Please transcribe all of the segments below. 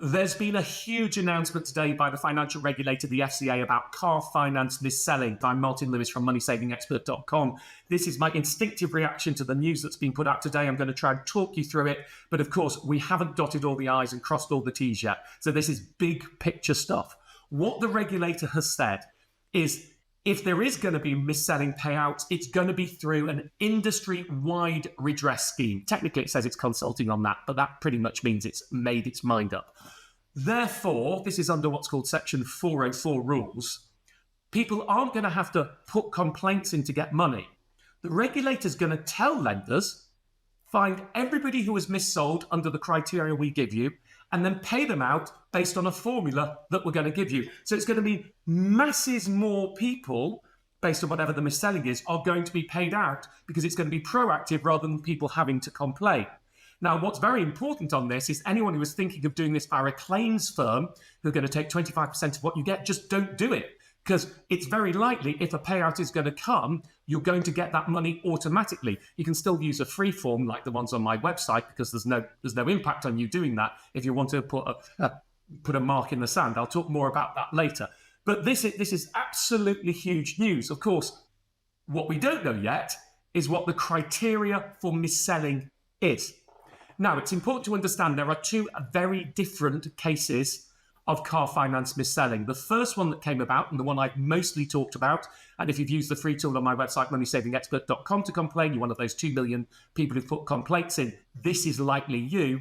There's been a huge announcement today by the financial regulator, the FCA, about car finance mis-selling. I'm Martin Lewis from MoneySavingExpert.com. This is my instinctive reaction to the news that's been put out today. I'm going to try and talk you through it. But of course, we haven't dotted all the I's and crossed all the T's yet. So this is big picture stuff. What the regulator has said is if there is going to be mis-selling payouts, it's going to be through an industry-wide redress scheme. Technically, it says it's consulting on that, but that pretty much means it's made its mind up. Therefore, this is under what's called Section 404 rules. People aren't going to have to put complaints in to get money. The regulator's going to tell lenders, find everybody who was mis-sold under the criteria we give you, and then pay them out based on a formula that we're going to give you. So it's going to be masses more people, based on whatever the mis-selling is, are going to be paid out because it's going to be proactive rather than people having to complain. Now, what's very important on this is anyone who is thinking of doing this via a claims firm who are going to take 25% of what you get, just don't do it. Because it's very likely if a payout is going to come, you're going to get that money automatically. You can still use a free form like the ones on my website because there's no impact on you doing that if you want to put a mark in the sand. I'll talk more about that later. But this is absolutely huge news. Of course, what we don't know yet is what the criteria for mis-selling is. Now, it's important to understand there are two very different cases of car finance mis-selling. The first one that came about, and the one I've mostly talked about, and if you've used the free tool on my website, MoneySavingExpert.com, to complain, you're one of those 2 million people who've put complaints in, this is likely you,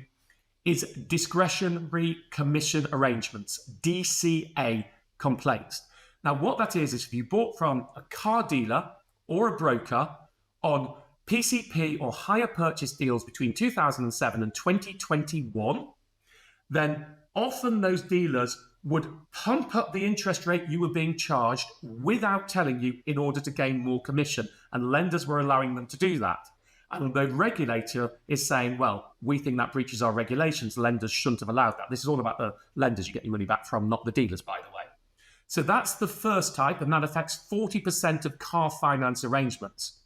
is Discretionary Commission Arrangements, DCA complaints. Now, what that is if you bought from a car dealer or a broker on PCP or hire purchase deals between 2007 and 2021, then often those dealers would pump up the interest rate you were being charged without telling you in order to gain more commission. And lenders were allowing them to do that. And the regulator is saying, well, we think that breaches our regulations. Lenders shouldn't have allowed that. This is all about the lenders you get your money back from, not the dealers, by the way. So that's the first type, and that affects 40% of car finance arrangements.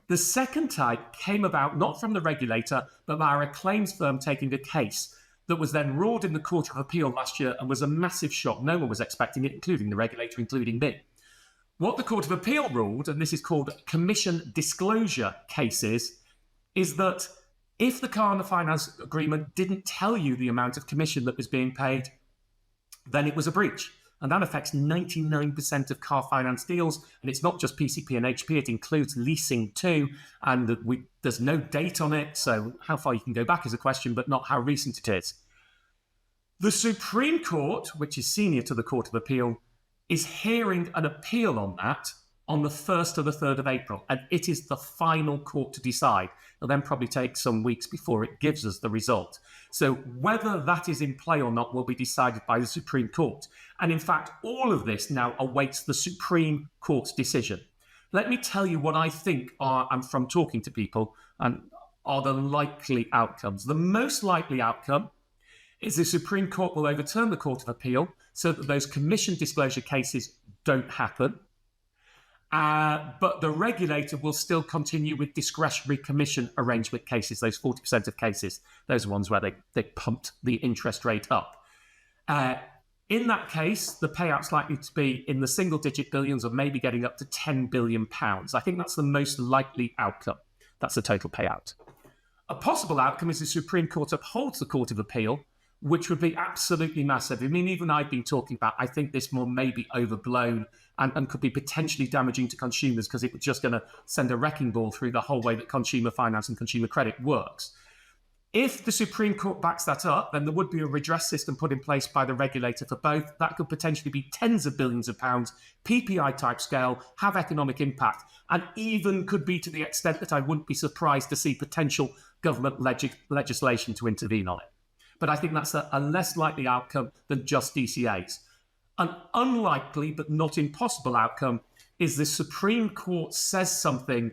The second type came about not from the regulator, but by a claims firm taking a case that was then ruled in the Court of Appeal last year and was a massive shock. No one was expecting it, including the regulator, including me. What the Court of Appeal ruled, and this is called commission disclosure cases, is that if the car finance agreement didn't tell you the amount of commission that was being paid, then it was a breach. And that affects 99% of car finance deals. And it's not just PCP and HP, it includes leasing too. And there's no date on it, so how far you can go back is a question, but not how recent it is. The Supreme Court, which is senior to the Court of Appeal, is hearing an appeal on that on the 1st to the 3rd of April. And it is the final court to decide. It'll then probably take some weeks before it gives us the result. So whether that is in play or not will be decided by the Supreme Court. And in fact, all of this now awaits the Supreme Court's decision. Let me tell you what I think and from talking to people, and are the likely outcomes. The most likely outcome is the Supreme Court will overturn the Court of Appeal so that those commission disclosure cases don't happen. But the regulator will still continue with discretionary commission arrangement cases, those 40% of cases, those ones where they pumped the interest rate up. In that case, the payout's likely to be in the single-digit billions or maybe getting up to £10 billion. I think that's the most likely outcome. That's the total payout. A possible outcome is the Supreme Court upholds the Court of Appeal, which would be absolutely massive. I mean, even I've been talking about, I think this more may be overblown and could be potentially damaging to consumers because it was just going to send a wrecking ball through the whole way that consumer finance and consumer credit works. If the Supreme Court backs that up, then there would be a redress system put in place by the regulator for both. That could potentially be tens of billions of pounds, PPI type scale, have economic impact, and even could be to the extent that I wouldn't be surprised to see potential government legislation to intervene on it. But I think that's a less likely outcome than just DCAs. An unlikely but not impossible outcome is the Supreme Court says something,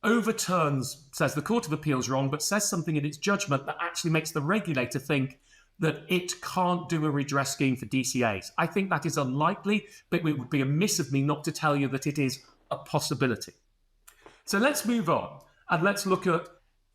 says the Court of Appeal is wrong, but says something in its judgment that actually makes the regulator think that it can't do a redress scheme for DCAs. I think that is unlikely, but it would be amiss of me not to tell you that it is a possibility. So let's move on and let's look at,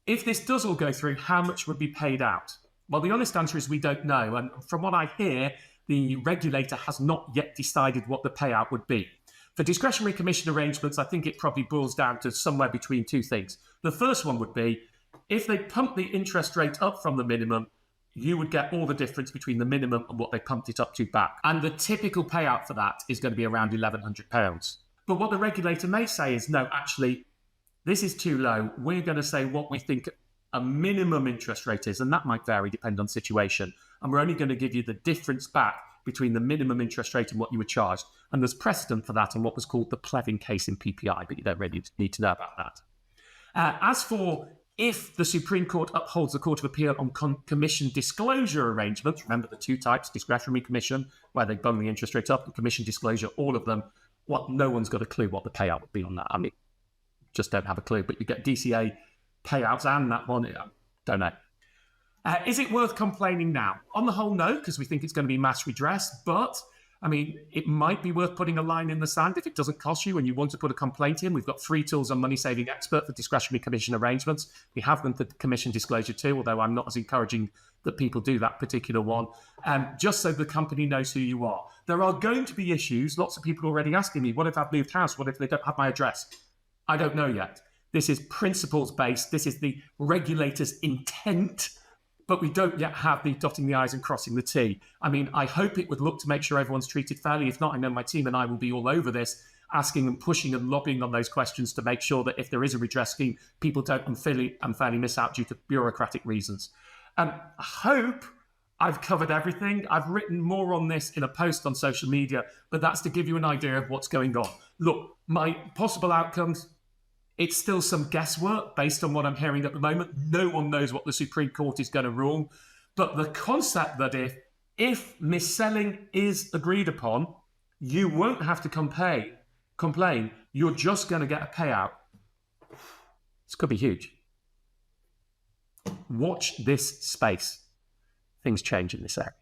if this does all go through, how much would be paid out? Well, the honest answer is we don't know. And from what I hear, the regulator has not yet decided what the payout would be. For discretionary commission arrangements, I think it probably boils down to somewhere between two things. The first one would be, if they pump the interest rate up from the minimum, you would get all the difference between the minimum and what they pumped it up to back. And the typical payout for that is going to be around £1,100. But what the regulator may say is, no, actually, this is too low. We're going to say what we think a minimum interest rate is, and that might vary depending on situation. And we're only going to give you the difference back between the minimum interest rate and what you were charged. And there's precedent for that in what was called the Plevin case in PPI, but you don't really need to know about that. As for if the Supreme Court upholds the Court of Appeal on commission disclosure arrangements, remember the two types, discretionary commission, where they bung the interest rate up, and commission disclosure, all of them, well, no one's got a clue what the payout would be on that. I mean, just don't have a clue, but you get DCA payouts and that one, don't know. Is it worth complaining now? On the whole, no, because we think it's going to be mass redress, but I mean, it might be worth putting a line in the sand if it doesn't cost you and you want to put a complaint in. We've got free tools on Money Saving Expert for discretionary commission arrangements. We have them for commission disclosure too, although I'm not as encouraging that people do that particular one, just so the company knows who you are. There are going to be issues. Lots of people are already asking me, what if I've moved house? What if they don't have my address? I don't know yet. This is principles-based. This is the regulator's intent, but we don't yet have the dotting the I's and crossing the T. I mean, I hope it would look to make sure everyone's treated fairly. If not, I know my team and I will be all over this, asking and pushing and lobbying on those questions to make sure that if there is a redress scheme, people don't unfairly miss out due to bureaucratic reasons. I hope I've covered everything. I've written more on this in a post on social media, but that's to give you an idea of what's going on. Look, my possible outcomes, it's still some guesswork based on what I'm hearing at the moment. No one knows what the Supreme Court is going to rule. But the concept that if mis-selling is agreed upon, you won't have to complain. You're just going to get a payout. This could be huge. Watch this space. Things change in this area.